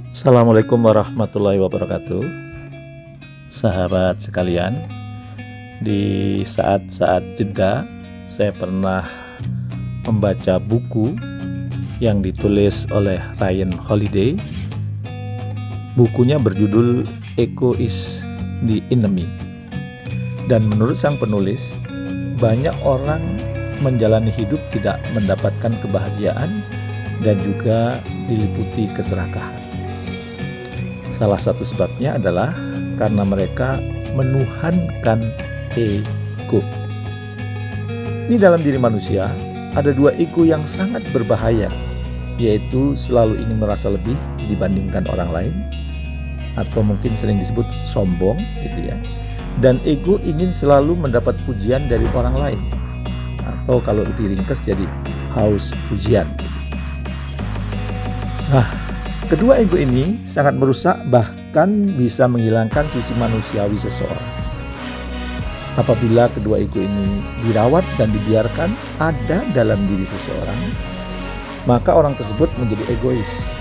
Assalamualaikum warahmatullahi wabarakatuh. Sahabat sekalian, di saat-saat jeda saya pernah membaca buku yang ditulis oleh Ryan Holiday. Bukunya berjudul Ego is the Enemy. Dan menurut sang penulis, banyak orang menjalani hidup tidak mendapatkan kebahagiaan dan juga diliputi keserakahan. Salah satu sebabnya adalah karena mereka menuhankan ego. Ini dalam diri manusia ada dua ego yang sangat berbahaya, yaitu selalu ingin merasa lebih dibandingkan orang lain, atau mungkin sering disebut sombong gitu ya. Dan ego ingin selalu mendapat pujian dari orang lain, atau kalau diringkas jadi haus pujian. Nah, kedua ego ini sangat merusak, bahkan bisa menghilangkan sisi manusiawi seseorang. Apabila kedua ego ini dirawat dan dibiarkan ada dalam diri seseorang, maka orang tersebut menjadi egois,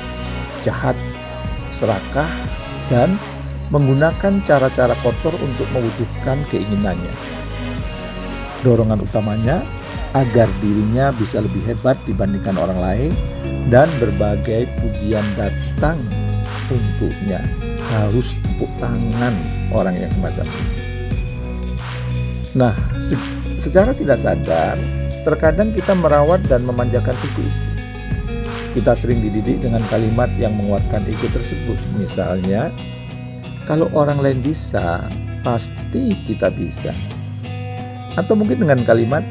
jahat, serakah, dan menggunakan cara-cara kotor untuk mewujudkan keinginannya. Dorongan utamanya agar dirinya bisa lebih hebat dibandingkan orang lain dan berbagai pujian datang untuknya. Harus tepuk tangan orang yang semacam ini. Nah, secara tidak sadar, terkadang kita merawat dan memanjakan ego itu. Kita sering dididik dengan kalimat yang menguatkan ego tersebut. Misalnya, kalau orang lain bisa, pasti kita bisa. Atau mungkin dengan kalimat,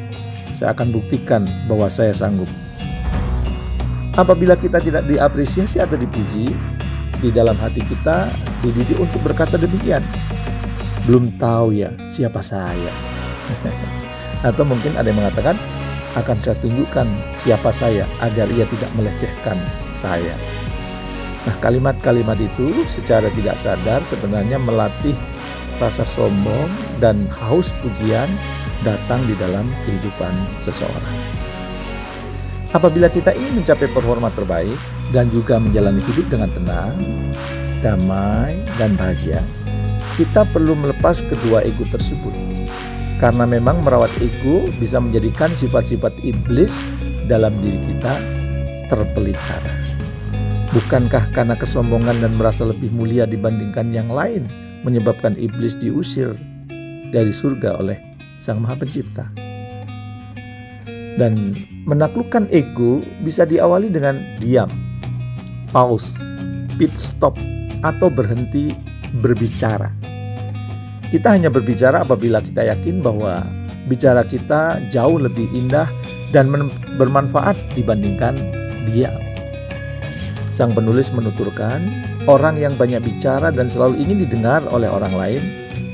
saya akan buktikan bahwa saya sanggup. Apabila kita tidak diapresiasi atau dipuji, di dalam hati kita dididik untuk berkata demikian. Belum tahu ya siapa saya. Atau mungkin ada yang mengatakan, akan saya tunjukkan siapa saya agar ia tidak melecehkan saya. Nah, kalimat-kalimat itu secara tidak sadar sebenarnya melatih rasa sombong dan haus pujian datang di dalam kehidupan seseorang. Apabila kita ingin mencapai performa terbaik dan juga menjalani hidup dengan tenang, damai, dan bahagia, kita perlu melepas kedua ego tersebut. Karena memang merawat ego bisa menjadikan sifat-sifat iblis dalam diri kita terpelihara. Bukankah karena kesombongan dan merasa lebih mulia dibandingkan yang lain menyebabkan iblis diusir dari surga oleh Sang Maha Pencipta? Dan menaklukkan ego bisa diawali dengan diam, pause, pit stop, atau berhenti berbicara. Kita hanya berbicara apabila kita yakin bahwa bicara kita jauh lebih indah dan bermanfaat dibandingkan diam. Sang penulis menuturkan, orang yang banyak bicara dan selalu ingin didengar oleh orang lain,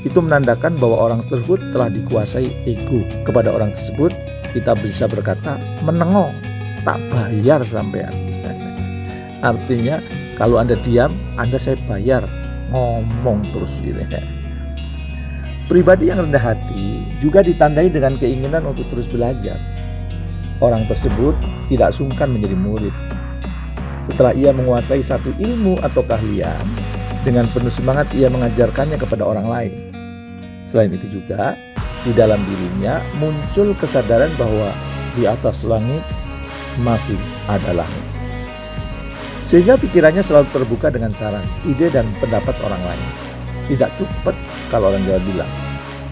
itu menandakan bahwa orang tersebut telah dikuasai ego. Kepada orang tersebut, kita bisa berkata, menengok, tak bayar sampean. Artinya, kalau Anda diam, Anda saya bayar, ngomong terus gitu ya. Pribadi yang rendah hati juga ditandai dengan keinginan untuk terus belajar. Orang tersebut tidak sungkan menjadi murid. Setelah ia menguasai satu ilmu atau keahlian, dengan penuh semangat ia mengajarkannya kepada orang lain. Selain itu juga, di dalam dirinya muncul kesadaran bahwa di atas langit masih ada langit. Sehingga pikirannya selalu terbuka dengan saran, ide, dan pendapat orang lain. Tidak cepat kalau orang Jawa bilang,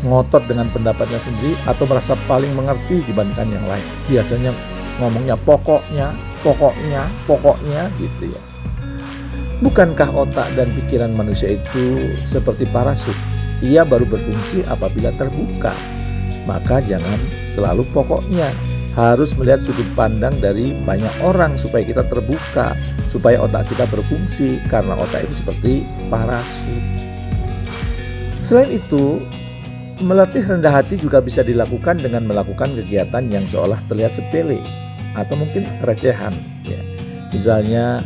ngotot dengan pendapatnya sendiri atau merasa paling mengerti dibandingkan yang lain. Biasanya ngomongnya pokoknya gitu ya. Bukankah otak dan pikiran manusia itu seperti parasut? Ia baru berfungsi apabila terbuka. Maka jangan selalu pokoknya. Harus melihat sudut pandang dari banyak orang supaya kita terbuka, supaya otak kita berfungsi, karena otak itu seperti parasut. Selain itu, melatih rendah hati juga bisa dilakukan dengan melakukan kegiatan yang seolah terlihat sepele atau mungkin recehan ya. Misalnya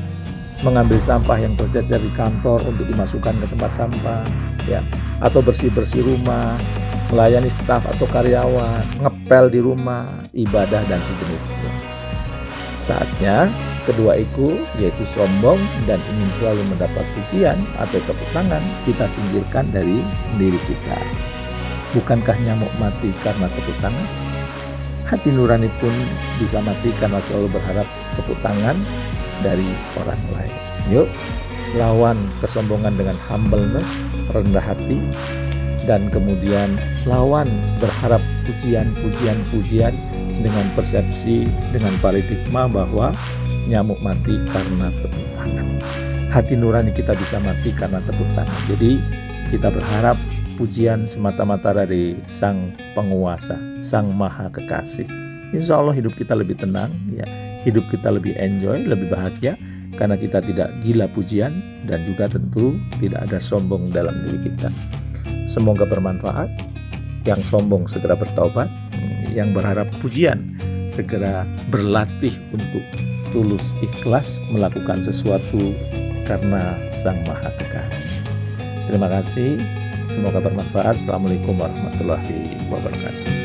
mengambil sampah yang tercecer di kantor untuk dimasukkan ke tempat sampah ya, atau bersih-bersih rumah, melayani staf atau karyawan, ngepel di rumah, ibadah dan sejenisnya. Saatnya kedua ego, yaitu sombong dan ingin selalu mendapat pujian atau tepuk tangan, kita singkirkan dari diri kita. Bukankah nyamuk mati karena tepuk tangan? Hati nurani pun bisa mati karena selalu berharap tepuk tangan dari orang lain. Yuk, lawan kesombongan dengan humbleness, rendah hati, dan kemudian lawan berharap pujian dengan persepsi, dengan paradigma bahwa nyamuk mati karena tepuk tangan. Hati nurani kita bisa mati karena tepuk tangan. Jadi kita berharap pujian semata-mata dari Sang Penguasa, Sang Maha Kekasih. Insya Allah hidup kita lebih tenang, ya, hidup kita lebih enjoy, lebih bahagia, karena kita tidak gila pujian dan juga tentu tidak ada sombong dalam diri kita. Semoga bermanfaat. Yang sombong segera bertaubat, yang berharap pujian segera berlatih untuk tulus ikhlas melakukan sesuatu karena Sang Maha Kekasih. Terima kasih, semoga bermanfaat. Assalamualaikum warahmatullahi wabarakatuh.